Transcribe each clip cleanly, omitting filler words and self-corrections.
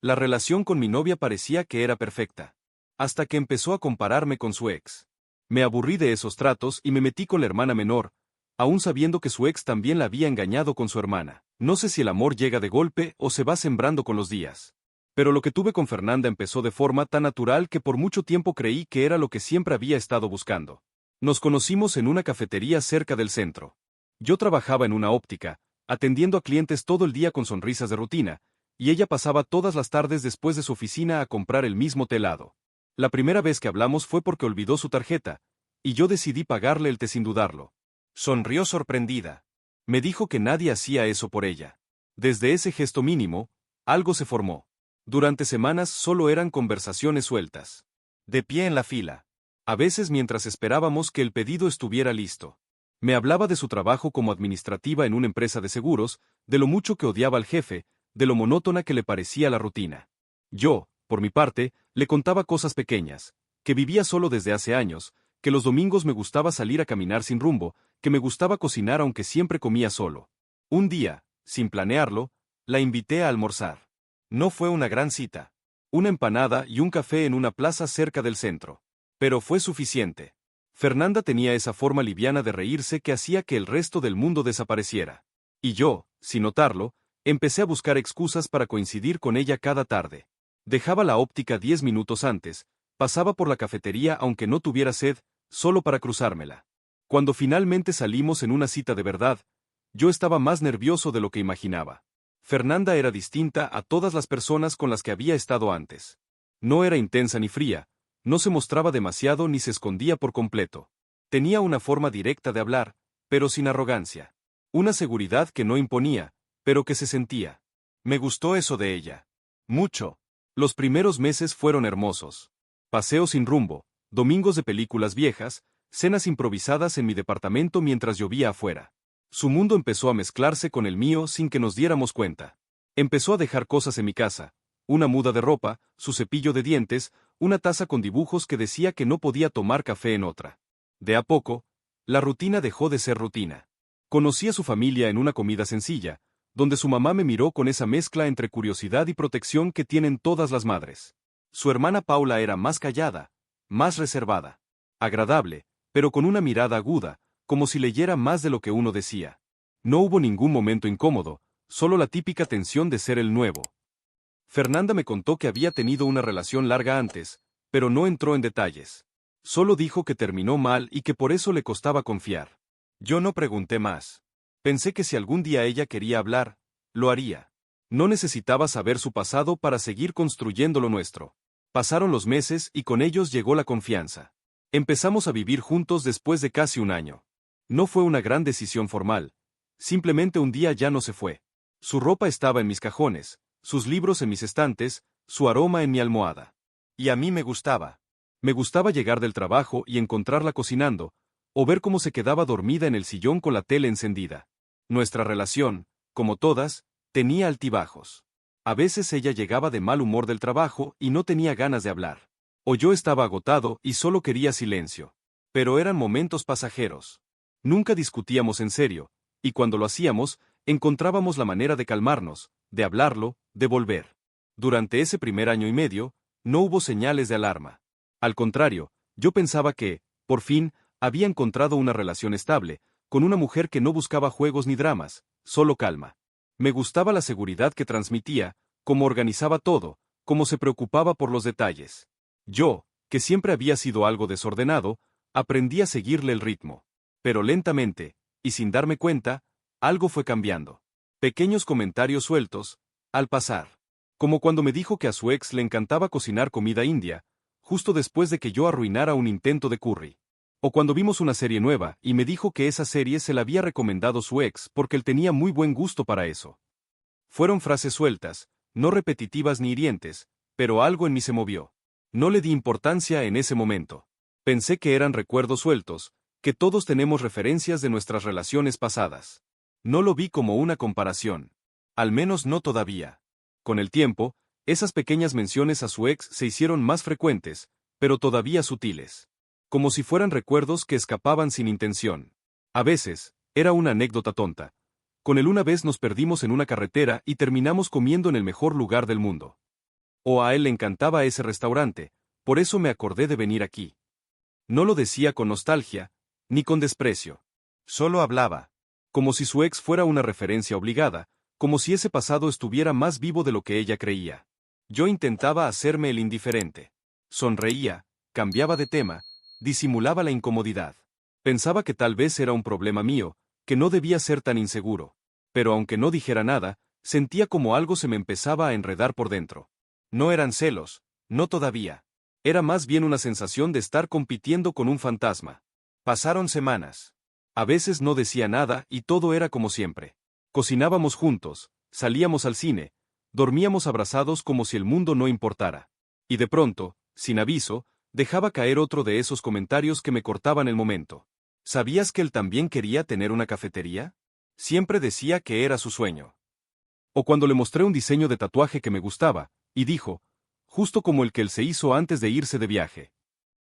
La relación con mi novia parecía que era perfecta. Hasta que empezó a compararme con su ex. Me aburrí de esos tratos y me metí con la hermana menor, aún sabiendo que su ex también la había engañado con su hermana. No sé si el amor llega de golpe o se va sembrando con los días. Pero lo que tuve con Fernanda empezó de forma tan natural que por mucho tiempo creí que era lo que siempre había estado buscando. Nos conocimos en una cafetería cerca del centro. Yo trabajaba en una óptica, atendiendo a clientes todo el día con sonrisas de rutina, y ella pasaba todas las tardes después de su oficina a comprar el mismo té helado. La primera vez que hablamos fue porque olvidó su tarjeta, y yo decidí pagarle el té sin dudarlo. Sonrió sorprendida. Me dijo que nadie hacía eso por ella. Desde ese gesto mínimo, algo se formó. Durante semanas solo eran conversaciones sueltas. De pie en la fila. A veces mientras esperábamos que el pedido estuviera listo. Me hablaba de su trabajo como administrativa en una empresa de seguros, de lo mucho que odiaba al jefe, de lo monótona que le parecía la rutina. Yo, por mi parte, le contaba cosas pequeñas, que vivía solo desde hace años, que los domingos me gustaba salir a caminar sin rumbo, que me gustaba cocinar aunque siempre comía solo. Un día, sin planearlo, la invité a almorzar. No fue una gran cita. Una empanada y un café en una plaza cerca del centro. Pero fue suficiente. Fernanda tenía esa forma liviana de reírse que hacía que el resto del mundo desapareciera. Y yo, sin notarlo, empecé a buscar excusas para coincidir con ella cada tarde. Dejaba la óptica 10 minutos antes, pasaba por la cafetería aunque no tuviera sed, solo para cruzármela. Cuando finalmente salimos en una cita de verdad, yo estaba más nervioso de lo que imaginaba. Fernanda era distinta a todas las personas con las que había estado antes. No era intensa ni fría, no se mostraba demasiado ni se escondía por completo. Tenía una forma directa de hablar, pero sin arrogancia. Una seguridad que no imponía, pero que se sentía. Me gustó eso de ella. Mucho. Los primeros meses fueron hermosos. Paseos sin rumbo, domingos de películas viejas, cenas improvisadas en mi departamento mientras llovía afuera. Su mundo empezó a mezclarse con el mío sin que nos diéramos cuenta. Empezó a dejar cosas en mi casa, una muda de ropa, su cepillo de dientes, una taza con dibujos que decía que no podía tomar café en otra. De a poco, la rutina dejó de ser rutina. Conocí a su familia en una comida sencilla, donde su mamá me miró con esa mezcla entre curiosidad y protección que tienen todas las madres. Su hermana Paula era más callada, más reservada. Agradable, pero con una mirada aguda, como si leyera más de lo que uno decía. No hubo ningún momento incómodo, solo la típica tensión de ser el nuevo. Fernanda me contó que había tenido una relación larga antes, pero no entró en detalles. Solo dijo que terminó mal y que por eso le costaba confiar. Yo no pregunté más. Pensé que si algún día ella quería hablar, lo haría. No necesitaba saber su pasado para seguir construyendo lo nuestro. Pasaron los meses y con ellos llegó la confianza. Empezamos a vivir juntos después de casi un año. No fue una gran decisión formal. Simplemente un día ya no se fue. Su ropa estaba en mis cajones, sus libros en mis estantes, su aroma en mi almohada. Y a mí me gustaba. Me gustaba llegar del trabajo y encontrarla cocinando, o ver cómo se quedaba dormida en el sillón con la tele encendida. Nuestra relación, como todas, tenía altibajos. A veces ella llegaba de mal humor del trabajo y no tenía ganas de hablar. O yo estaba agotado y solo quería silencio. Pero eran momentos pasajeros. Nunca discutíamos en serio, y cuando lo hacíamos, encontrábamos la manera de calmarnos, de hablarlo, de volver. Durante ese primer año y medio, no hubo señales de alarma. Al contrario, yo pensaba que, por fin, había encontrado una relación estable, con una mujer que no buscaba juegos ni dramas, solo calma. Me gustaba la seguridad que transmitía, cómo organizaba todo, cómo se preocupaba por los detalles. Yo, que siempre había sido algo desordenado, aprendí a seguirle el ritmo. Pero lentamente, y sin darme cuenta, algo fue cambiando. Pequeños comentarios sueltos, al pasar. Como cuando me dijo que a su ex le encantaba cocinar comida india, justo después de que yo arruinara un intento de curry. O cuando vimos una serie nueva y me dijo que esa serie se la había recomendado su ex porque él tenía muy buen gusto para eso. Fueron frases sueltas, no repetitivas ni hirientes, pero algo en mí se movió. No le di importancia en ese momento. Pensé que eran recuerdos sueltos, que todos tenemos referencias de nuestras relaciones pasadas. No lo vi como una comparación. Al menos no todavía. Con el tiempo, esas pequeñas menciones a su ex se hicieron más frecuentes, pero todavía sutiles. Como si fueran recuerdos que escapaban sin intención. A veces, era una anécdota tonta. Con él una vez nos perdimos en una carretera y terminamos comiendo en el mejor lugar del mundo. O a él le encantaba ese restaurante, por eso me acordé de venir aquí. No lo decía con nostalgia, ni con desprecio. Solo hablaba. Como si su ex fuera una referencia obligada, como si ese pasado estuviera más vivo de lo que ella creía. Yo intentaba hacerme el indiferente. Sonreía, cambiaba de tema, disimulaba la incomodidad. Pensaba que tal vez era un problema mío, que no debía ser tan inseguro. Pero aunque no dijera nada, sentía como algo se me empezaba a enredar por dentro. No eran celos, no todavía. Era más bien una sensación de estar compitiendo con un fantasma. Pasaron semanas. A veces no decía nada y todo era como siempre. Cocinábamos juntos, salíamos al cine, dormíamos abrazados como si el mundo no importara. Y de pronto, sin aviso, dejaba caer otro de esos comentarios que me cortaban el momento. ¿Sabías que él también quería tener una cafetería? Siempre decía que era su sueño. O cuando le mostré un diseño de tatuaje que me gustaba, y dijo, justo como el que él se hizo antes de irse de viaje.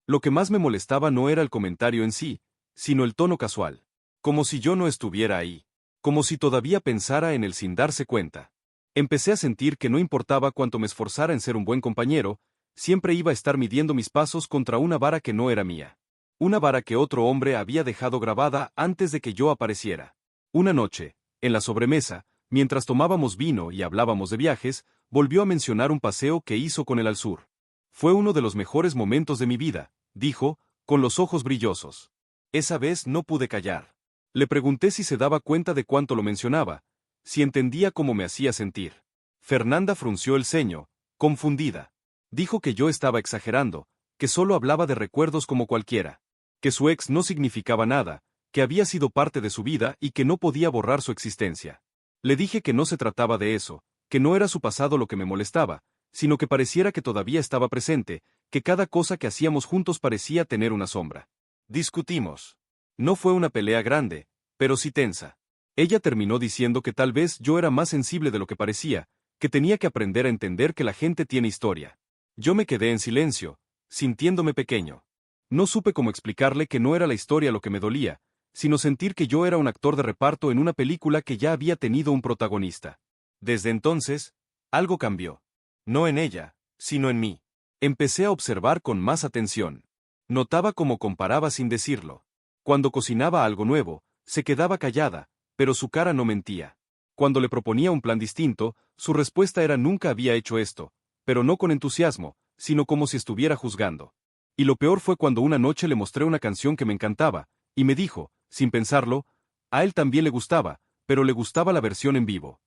Lo que más me molestaba no era el comentario en sí, sino el tono casual. Como si yo no estuviera ahí. Como si todavía pensara en él sin darse cuenta. Empecé a sentir que no importaba cuánto me esforzara en ser un buen compañero, siempre iba a estar midiendo mis pasos contra una vara que no era mía. Una vara que otro hombre había dejado grabada antes de que yo apareciera. Una noche, en la sobremesa, mientras tomábamos vino y hablábamos de viajes, volvió a mencionar un paseo que hizo con él al sur. Fue uno de los mejores momentos de mi vida, dijo, con los ojos brillosos. Esa vez no pude callar. Le pregunté si se daba cuenta de cuánto lo mencionaba, si entendía cómo me hacía sentir. Fernanda frunció el ceño, confundida. Dijo que yo estaba exagerando, que solo hablaba de recuerdos como cualquiera, que su ex no significaba nada, que había sido parte de su vida y que no podía borrar su existencia. Le dije que no se trataba de eso, que no era su pasado lo que me molestaba, sino que pareciera que todavía estaba presente, que cada cosa que hacíamos juntos parecía tener una sombra. Discutimos. No fue una pelea grande, pero sí tensa. Ella terminó diciendo que tal vez yo era más sensible de lo que parecía, que tenía que aprender a entender que la gente tiene historia. Yo me quedé en silencio, sintiéndome pequeño. No supe cómo explicarle que no era la historia lo que me dolía, sino sentir que yo era un actor de reparto en una película que ya había tenido un protagonista. Desde entonces, algo cambió. No en ella, sino en mí. Empecé a observar con más atención. Notaba cómo comparaba sin decirlo. Cuando cocinaba algo nuevo, se quedaba callada, pero su cara no mentía. Cuando le proponía un plan distinto, su respuesta era nunca había hecho esto, pero no con entusiasmo, sino como si estuviera juzgando. Y lo peor fue cuando una noche le mostré una canción que me encantaba, y me dijo, sin pensarlo, a él también le gustaba, pero le gustaba la versión en vivo.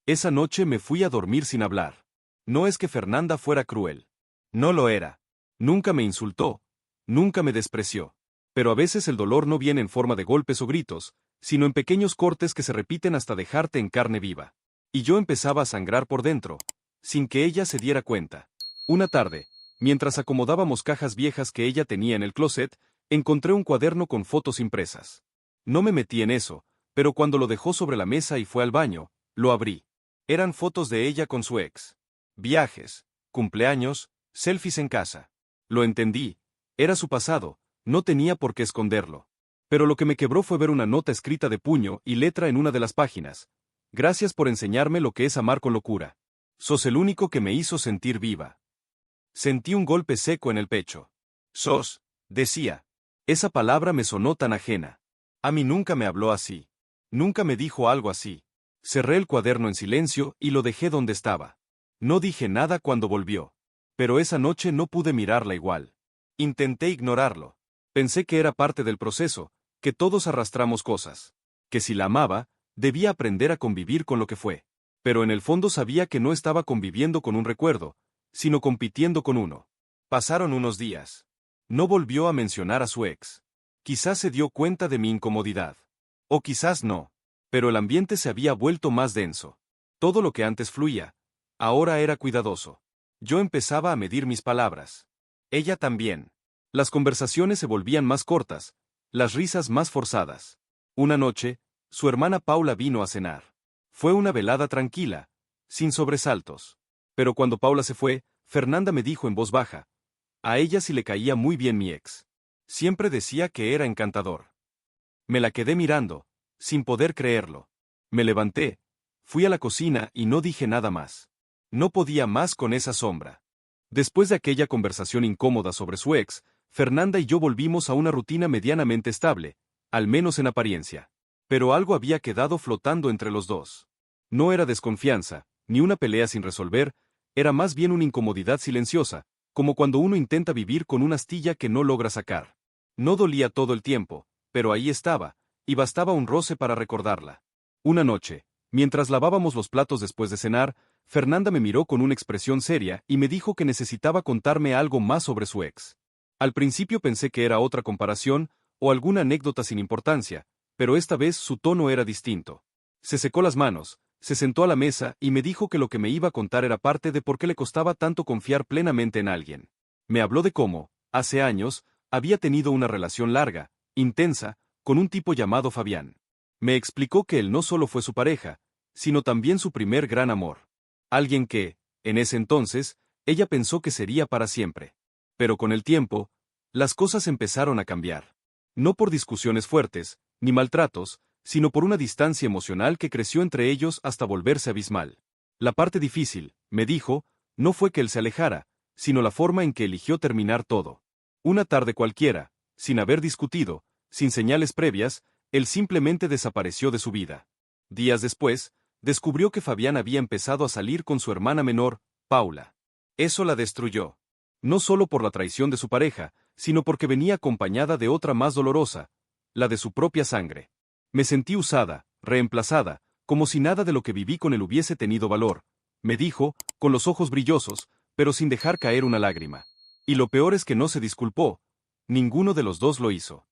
Esa noche me fui a dormir sin hablar. No es que Fernanda fuera cruel. No lo era. Nunca me insultó. Nunca me despreció. Pero a veces el dolor no viene en forma de golpes o gritos, sino en pequeños cortes que se repiten hasta dejarte en carne viva. Y yo empezaba a sangrar por dentro, sin que ella se diera cuenta. Una tarde, mientras acomodábamos cajas viejas que ella tenía en el closet, encontré un cuaderno con fotos impresas. No me metí en eso, pero cuando lo dejó sobre la mesa y fue al baño, lo abrí. Eran fotos de ella con su ex. Viajes, cumpleaños, selfies en casa. Lo entendí. Era su pasado, no tenía por qué esconderlo. Pero lo que me quebró fue ver una nota escrita de puño y letra en una de las páginas. Gracias por enseñarme lo que es amar con locura. Sos el único que me hizo sentir viva. Sentí un golpe seco en el pecho. Sos, decía. Esa palabra me sonó tan ajena. A mí nunca me habló así. Nunca me dijo algo así. Cerré el cuaderno en silencio y lo dejé donde estaba. No dije nada cuando volvió. Pero esa noche no pude mirarla igual. Intenté ignorarlo. Pensé que era parte del proceso, que todos arrastramos cosas. Que si la amaba, debía aprender a convivir con lo que fue. Pero en el fondo sabía que no estaba conviviendo con un recuerdo, sino compitiendo con uno. Pasaron unos días. No volvió a mencionar a su ex. Quizás se dio cuenta de mi incomodidad. O quizás no. Pero el ambiente se había vuelto más denso. Todo lo que antes fluía, ahora era cuidadoso. Yo empezaba a medir mis palabras. Ella también. Las conversaciones se volvían más cortas, las risas más forzadas. Una noche, su hermana Paula vino a cenar. Fue una velada tranquila, sin sobresaltos. Pero cuando Paula se fue, Fernanda me dijo en voz baja. A ella sí le caía muy bien mi ex. Siempre decía que era encantador. Me la quedé mirando, sin poder creerlo. Me levanté, fui a la cocina y no dije nada más. No podía más con esa sombra. Después de aquella conversación incómoda sobre su ex, Fernanda y yo volvimos a una rutina medianamente estable, al menos en apariencia. Pero algo había quedado flotando entre los dos. No era desconfianza, ni una pelea sin resolver, era más bien una incomodidad silenciosa, como cuando uno intenta vivir con una astilla que no logra sacar. No dolía todo el tiempo, pero ahí estaba, y bastaba un roce para recordarla. Una noche, mientras lavábamos los platos después de cenar, Fernanda me miró con una expresión seria y me dijo que necesitaba contarme algo más sobre su ex. Al principio pensé que era otra comparación, o alguna anécdota sin importancia, pero esta vez su tono era distinto. Se secó las manos, se sentó a la mesa y me dijo que lo que me iba a contar era parte de por qué le costaba tanto confiar plenamente en alguien. Me habló de cómo, hace años, había tenido una relación larga, intensa, con un tipo llamado Fabián. Me explicó que él no solo fue su pareja, sino también su primer gran amor. Alguien que, en ese entonces, ella pensó que sería para siempre. Pero con el tiempo, las cosas empezaron a cambiar. No por discusiones fuertes, ni maltratos, sino por una distancia emocional que creció entre ellos hasta volverse abismal. La parte difícil, me dijo, no fue que él se alejara, sino la forma en que eligió terminar todo. Una tarde cualquiera, sin haber discutido, sin señales previas, él simplemente desapareció de su vida. Días después, descubrió que Fabián había empezado a salir con su hermana menor, Paula. Eso la destruyó. No solo por la traición de su pareja, sino porque venía acompañada de otra más dolorosa, la de su propia sangre. Me sentí usada, reemplazada, como si nada de lo que viví con él hubiese tenido valor, me dijo, con los ojos brillosos, pero sin dejar caer una lágrima. Y lo peor es que no se disculpó, ninguno de los dos lo hizo.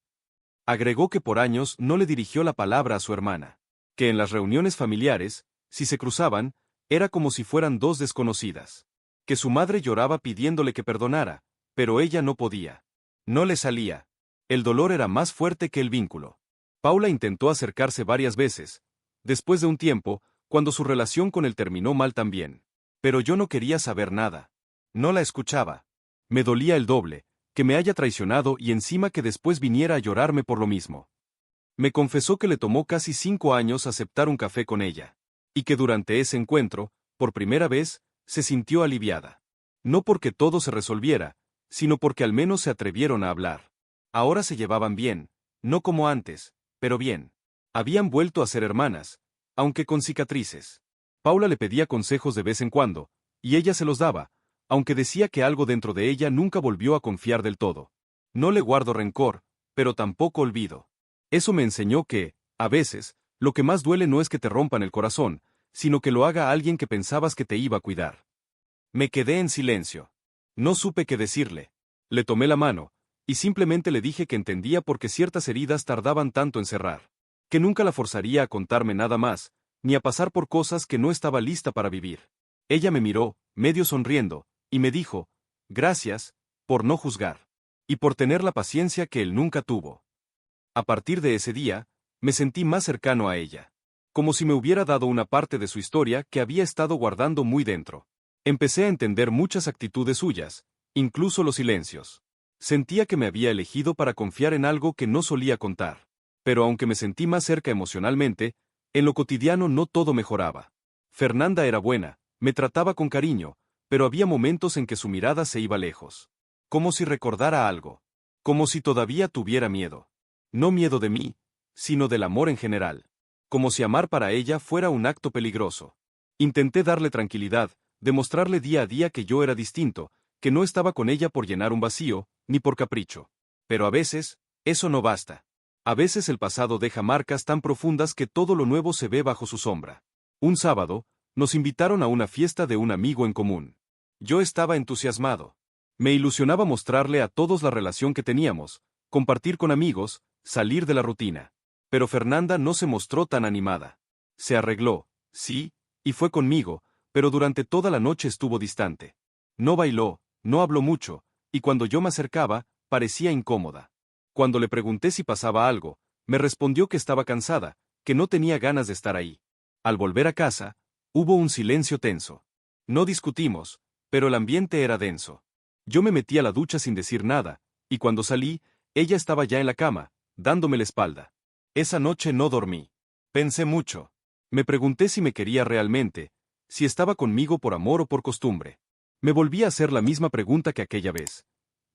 Agregó que por años no le dirigió la palabra a su hermana, que en las reuniones familiares, si se cruzaban, era como si fueran dos desconocidas, que su madre lloraba pidiéndole que perdonara, pero ella no podía. No le salía. El dolor era más fuerte que el vínculo. Paula intentó acercarse varias veces, después de un tiempo, cuando su relación con él terminó mal también. Pero yo no quería saber nada. No la escuchaba. Me dolía el doble, que me haya traicionado y encima que después viniera a llorarme por lo mismo. Me confesó que le tomó casi 5 años aceptar un café con ella, y que durante ese encuentro, por primera vez, se sintió aliviada. No porque todo se resolviera, sino porque al menos se atrevieron a hablar. Ahora se llevaban bien, no como antes, pero bien. Habían vuelto a ser hermanas, aunque con cicatrices. Paula le pedía consejos de vez en cuando, y ella se los daba, aunque decía que algo dentro de ella nunca volvió a confiar del todo. No le guardo rencor, pero tampoco olvido. Eso me enseñó que, a veces, lo que más duele no es que te rompan el corazón, sino que lo haga alguien que pensabas que te iba a cuidar. Me quedé en silencio. No supe qué decirle. Le tomé la mano, y simplemente le dije que entendía por qué ciertas heridas tardaban tanto en cerrar. Que nunca la forzaría a contarme nada más, ni a pasar por cosas que no estaba lista para vivir. Ella me miró, medio sonriendo, y me dijo, gracias, por no juzgar. Y por tener la paciencia que él nunca tuvo. A partir de ese día, me sentí más cercano a ella. Como si me hubiera dado una parte de su historia que había estado guardando muy dentro. Empecé a entender muchas actitudes suyas, incluso los silencios. Sentía que me había elegido para confiar en algo que no solía contar. Pero aunque me sentí más cerca emocionalmente, en lo cotidiano no todo mejoraba. Fernanda era buena, me trataba con cariño, pero había momentos en que su mirada se iba lejos. Como si recordara algo. Como si todavía tuviera miedo. No miedo de mí, sino del amor en general. Como si amar para ella fuera un acto peligroso. Intenté darle tranquilidad, demostrarle día a día que yo era distinto, que no estaba con ella por llenar un vacío, ni por capricho. Pero a veces, eso no basta. A veces el pasado deja marcas tan profundas que todo lo nuevo se ve bajo su sombra. Un sábado, nos invitaron a una fiesta de un amigo en común. Yo estaba entusiasmado. Me ilusionaba mostrarle a todos la relación que teníamos, compartir con amigos, salir de la rutina. Pero Fernanda no se mostró tan animada. Se arregló, sí, y fue conmigo, pero durante toda la noche estuvo distante. No bailó, no habló mucho, y cuando yo me acercaba, parecía incómoda. Cuando le pregunté si pasaba algo, me respondió que estaba cansada, que no tenía ganas de estar ahí. Al volver a casa, hubo un silencio tenso. No discutimos, pero el ambiente era denso. Yo me metí a la ducha sin decir nada, y cuando salí, ella estaba ya en la cama, dándome la espalda. Esa noche no dormí. Pensé mucho. Me pregunté si me quería realmente, si estaba conmigo por amor o por costumbre. Me volví a hacer la misma pregunta que aquella vez.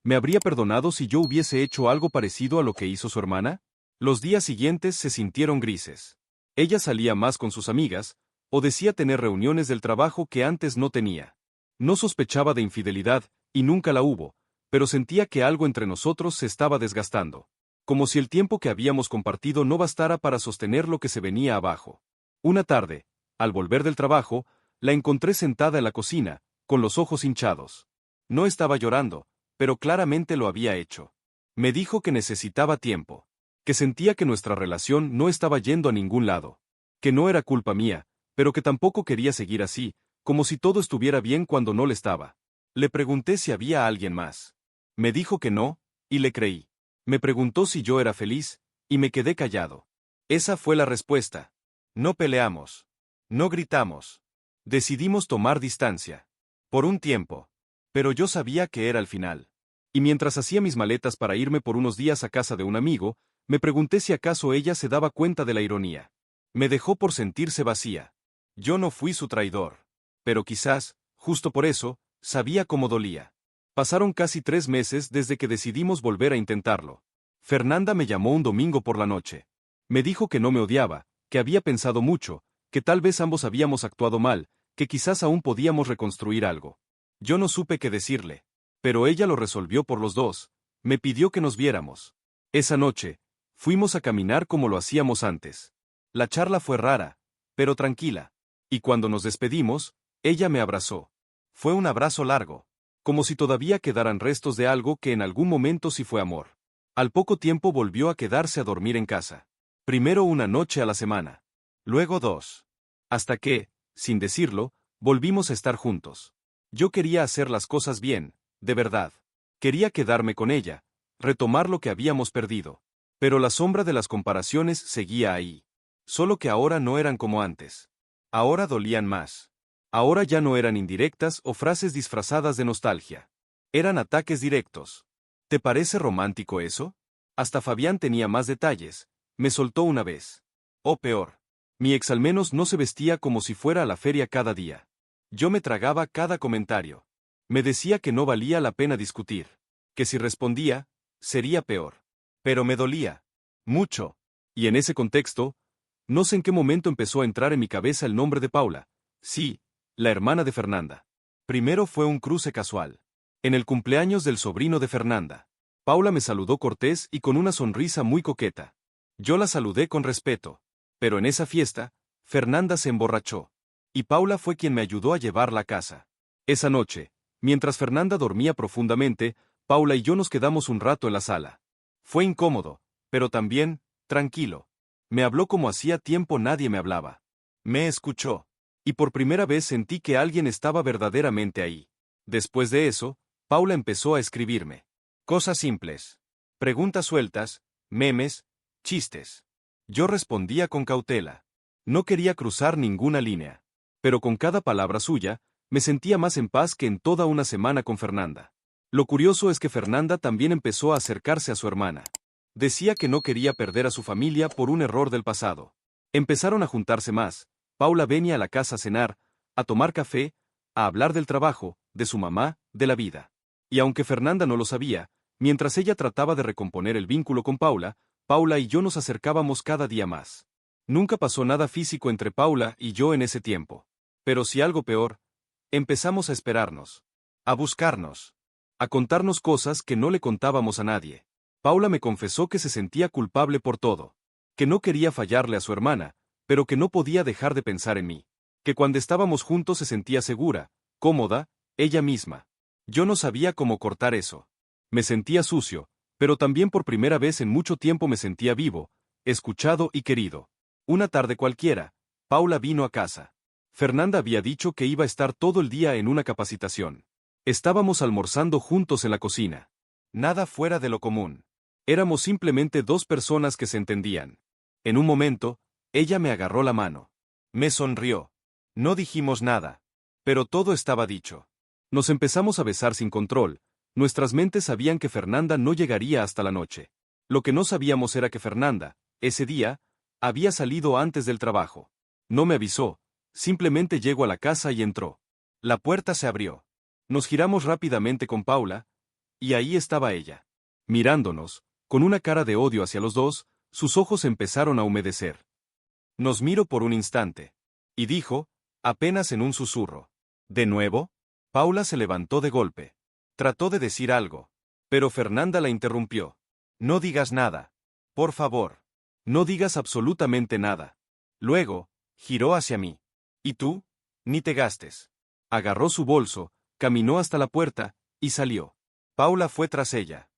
¿Me habría perdonado si yo hubiese hecho algo parecido a lo que hizo su hermana? Los días siguientes se sintieron grises. Ella salía más con sus amigas, o decía tener reuniones del trabajo que antes no tenía. No sospechaba de infidelidad, y nunca la hubo, pero sentía que algo entre nosotros se estaba desgastando. Como si el tiempo que habíamos compartido no bastara para sostener lo que se venía abajo. Una tarde, al volver del trabajo, la encontré sentada en la cocina, con los ojos hinchados. No estaba llorando, pero claramente lo había hecho. Me dijo que necesitaba tiempo, que sentía que nuestra relación no estaba yendo a ningún lado, que no era culpa mía, pero que tampoco quería seguir así, como si todo estuviera bien cuando no lo estaba. Le pregunté si había alguien más. Me dijo que no, y le creí. Me preguntó si yo era feliz, y me quedé callado. Esa fue la respuesta. No peleamos. No gritamos. Decidimos tomar distancia. Por un tiempo. Pero yo sabía que era el final. Y mientras hacía mis maletas para irme por unos días a casa de un amigo, me pregunté si acaso ella se daba cuenta de la ironía. Me dejó por sentirse vacía. Yo no fui su traidor. Pero quizás, justo por eso, sabía cómo dolía. Pasaron casi 3 meses desde que decidimos volver a intentarlo. Fernanda me llamó un domingo por la noche. Me dijo que no me odiaba, que había pensado mucho, que tal vez ambos habíamos actuado mal, que quizás aún podíamos reconstruir algo. Yo no supe qué decirle. Pero ella lo resolvió por los dos. Me pidió que nos viéramos. Esa noche, fuimos a caminar como lo hacíamos antes. La charla fue rara, pero tranquila. Y cuando nos despedimos, ella me abrazó. Fue un abrazo largo, como si todavía quedaran restos de algo que en algún momento sí fue amor. Al poco tiempo volvió a quedarse a dormir en casa. Primero una noche a la semana. Luego 2. Hasta que, sin decirlo, volvimos a estar juntos. Yo quería hacer las cosas bien, de verdad. Quería quedarme con ella, retomar lo que habíamos perdido. Pero la sombra de las comparaciones seguía ahí. Solo que ahora no eran como antes. Ahora dolían más. Ahora ya no eran indirectas o frases disfrazadas de nostalgia. Eran ataques directos. ¿Te parece romántico eso? Hasta Fabián tenía más detalles. Me soltó una vez. O peor. Mi ex al menos no se vestía como si fuera a la feria cada día. Yo me tragaba cada comentario. Me decía que no valía la pena discutir. Que si respondía, sería peor. Pero me dolía. Mucho. Y en ese contexto, no sé en qué momento empezó a entrar en mi cabeza el nombre de Paula. Sí, la hermana de Fernanda. Primero fue un cruce casual. En el cumpleaños del sobrino de Fernanda. Paula me saludó cortés y con una sonrisa muy coqueta. Yo la saludé con respeto. Pero en esa fiesta, Fernanda se emborrachó. Y Paula fue quien me ayudó a llevarla a casa. Esa noche, mientras Fernanda dormía profundamente, Paula y yo nos quedamos un rato en la sala. Fue incómodo, pero también, tranquilo. Me habló como hacía tiempo nadie me hablaba. Me escuchó. Y por primera vez sentí que alguien estaba verdaderamente ahí. Después de eso, Paula empezó a escribirme. Cosas simples. Preguntas sueltas, memes, chistes. Yo respondía con cautela. No quería cruzar ninguna línea. Pero con cada palabra suya, me sentía más en paz que en toda una semana con Fernanda. Lo curioso es que Fernanda también empezó a acercarse a su hermana. Decía que no quería perder a su familia por un error del pasado. Empezaron a juntarse más. Paula venía a la casa a cenar, a tomar café, a hablar del trabajo, de su mamá, de la vida. Y aunque Fernanda no lo sabía, mientras ella trataba de recomponer el vínculo con Paula, Paula y yo nos acercábamos cada día más. Nunca pasó nada físico entre Paula y yo en ese tiempo. Pero si algo peor, empezamos a esperarnos, a buscarnos, a contarnos cosas que no le contábamos a nadie. Paula me confesó que se sentía culpable por todo, que no quería fallarle a su hermana, pero que no podía dejar de pensar en mí, que cuando estábamos juntos se sentía segura, cómoda, ella misma. Yo no sabía cómo cortar eso. Me sentía sucio, pero también por primera vez en mucho tiempo me sentía vivo, escuchado y querido. Una tarde cualquiera, Paula vino a casa. Fernanda había dicho que iba a estar todo el día en una capacitación. Estábamos almorzando juntos en la cocina. Nada fuera de lo común. Éramos simplemente dos personas que se entendían. En un momento, ella me agarró la mano. Me sonrió. No dijimos nada. Pero todo estaba dicho. Nos empezamos a besar sin control. Nuestras mentes sabían que Fernanda no llegaría hasta la noche. Lo que no sabíamos era que Fernanda, ese día, había salido antes del trabajo. No me avisó, Simplemente llegó a la casa y entró. La puerta se abrió. Nos giramos rápidamente con Paula, y ahí estaba ella. Mirándonos, con una cara de odio hacia los dos, sus ojos empezaron a humedecer. Nos miró por un instante. Y dijo, apenas en un susurro. ¿De nuevo? Paula se levantó de golpe. Trató de decir algo. Pero Fernanda la interrumpió. No digas nada. Por favor. No digas absolutamente nada. Luego, giró hacia mí. ¿Y tú? Ni te gastes. Agarró su bolso, caminó hasta la puerta, y salió. Paula fue tras ella.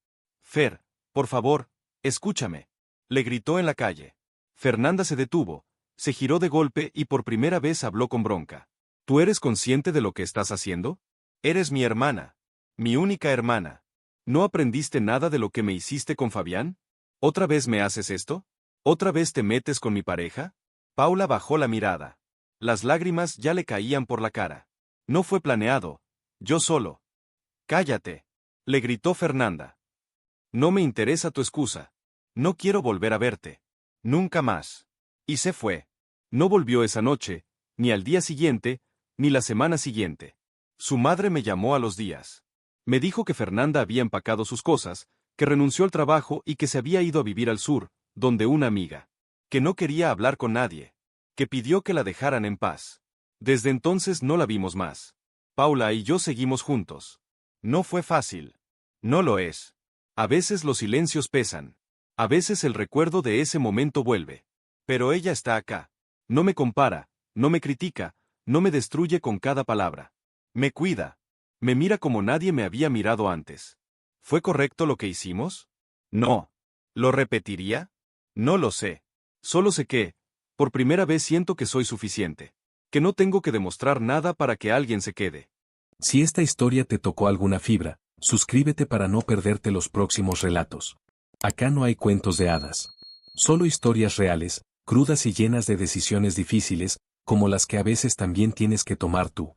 Fer, por favor, escúchame. Le gritó en la calle. Fernanda se detuvo, se giró de golpe y por primera vez habló con bronca. ¿Tú eres consciente de lo que estás haciendo? Eres mi hermana. Mi única hermana. ¿No aprendiste nada de lo que me hiciste con Fabián? ¿Otra vez me haces esto? ¿Otra vez te metes con mi pareja? Paula bajó la mirada. Las lágrimas ya le caían por la cara. No fue planeado. Yo solo. Cállate. Le gritó Fernanda. No me interesa tu excusa. No quiero volver a verte. Nunca más. Y se fue. No volvió esa noche, ni al día siguiente, ni la semana siguiente. Su madre me llamó a los días. Me dijo que Fernanda había empacado sus cosas, que renunció al trabajo y que se había ido a vivir al sur, donde una amiga. Que no quería hablar con nadie. Que pidió que la dejaran en paz. Desde entonces no la vimos más. Paula y yo seguimos juntos. No fue fácil. No lo es. A veces los silencios pesan. A veces el recuerdo de ese momento vuelve. Pero ella está acá. No me compara, no me critica, no me destruye con cada palabra. Me cuida. Me mira como nadie me había mirado antes. ¿Fue correcto lo que hicimos? No. ¿Lo repetiría? No lo sé. Solo sé que, por primera vez siento que soy suficiente. Que no tengo que demostrar nada para que alguien se quede. Si esta historia te tocó alguna fibra, suscríbete para no perderte los próximos relatos. Acá no hay cuentos de hadas. Solo historias reales, crudas y llenas de decisiones difíciles, como las que a veces también tienes que tomar tú.